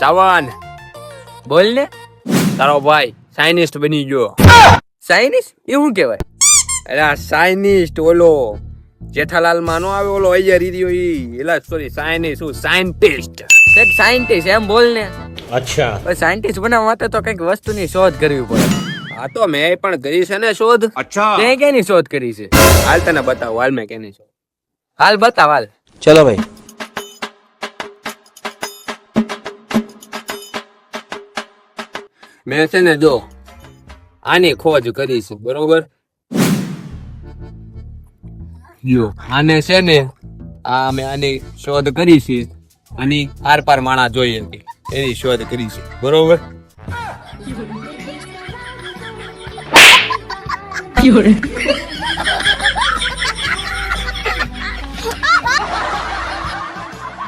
સાવન બોલ ને. તારો ભાઈ સાયનિસ્ટ બની ગયો. સાયનીસ એ શું કહેવાય? અરે સાયનિસ્ટ ઓલો જેઠાલાલ માં નો આવે ઓલો અય્યર ઈ રહ્યો ઈ. એલા સોરી સાયનિસ્ટ હું સાયન્ટિસ્ટ. એક સાયન્ટિસ્ટ એમ બોલ ને. अच्छा સાયન્ટિસ્ટ બનવા માટે તો કંઈક વસ્તુની શોધ કરવી પડે. હા તો મેં પણ કરી છે ને શોધ. તે કેની શોધ કરી છે? હાલ તને બતાવો હાલ મેં કેની શોધ. હાલ બતાવ હાલ. चलो भाई મેં છે ને જો આની ખોજ કરી છે બરોબર. જો આને છે ને આ મેં આની શોધ કરી છે. આની આર પાર માણા જોઈએ એની શોધ કરી છે બરોબર.有人。